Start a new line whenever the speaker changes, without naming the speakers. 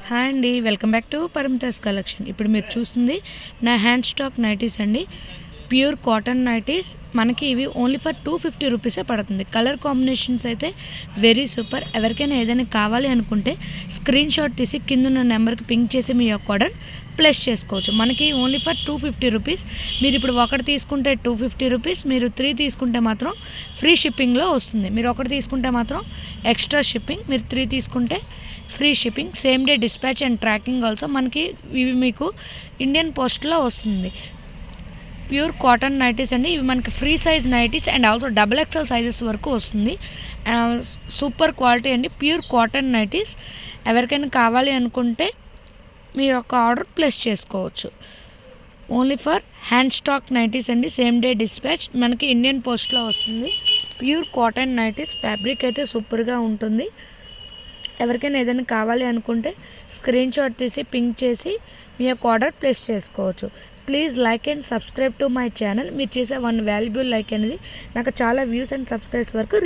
Hi అండి, welcome back to పరిమితాస్ collection. ఇప్పుడు మీరు చూస్తుంది నా హ్యాండ్ స్టాక్ నైటీస్ అండి. Pure cotton nighties. మనకి ఇవి ఓన్లీ ఫర్ 250 రూపీసే పడుతుంది. కలర్ కాంబినేషన్స్ అయితే వెరీ సూపర్. ఎవరికైనా ఏదైనా కావాలి అనుకుంటే స్క్రీన్ షాట్ తీసి కింద ఉన్న నెంబర్కి పింక్ చేసి మీ యొక్క ఆర్డర్ ప్లేస్ చేసుకోవచ్చు. మనకి ఓన్లీ ఫర్ 250 రూపీస్. మీరు ఇప్పుడు ఒకటి తీసుకుంటే 250 రూపీస్, మీరు 3 తీసుకుంటే మాత్రం ఫ్రీ షిప్పింగ్లో వస్తుంది. మీరు ఒకటి తీసుకుంటే మాత్రం ఎక్స్ట్రా షిప్పింగ్, మీరు 3 తీసుకుంటే free shipping, same day dispatch and tracking also. మనకి ఇవి మీకు ఇండియన్ పోస్ట్లో వస్తుంది. ప్యూర్ కాటన్ నైటీస్ అండి. ఇవి మనకి free size nighties and also XXL sizes వరకు వస్తుంది. సూపర్ క్వాలిటీ అండి, ప్యూర్ కాటన్ నైటీస్. ఎవరికైనా కావాలి అనుకుంటే మీ యొక్క ఆర్డర్ ప్లేస్ చేసుకోవచ్చు. Only for hand stock nighties అండి. సేమ్ డే డిస్పాచ్, మనకి ఇండియన్ పోస్ట్లో వస్తుంది. Pure cotton nighties. ఫ్యాబ్రిక్ అయితే సూపర్గా ఉంటుంది. ఎవరికైనా ఏదైనా కావాలి అనుకుంటే స్క్రీన్ షాట్ తీసి పింక్ చేసి మీ యొక్క ఆర్డర్ ప్లేస్ చేసుకోవచ్చు. Please like and subscribe to my channel. మీరు చేసే 1 వాల్యుబుల్ లైక్ అనేది నాకు చాలా వ్యూస్ అండ్ సబ్స్క్రైబ్స్ వరకు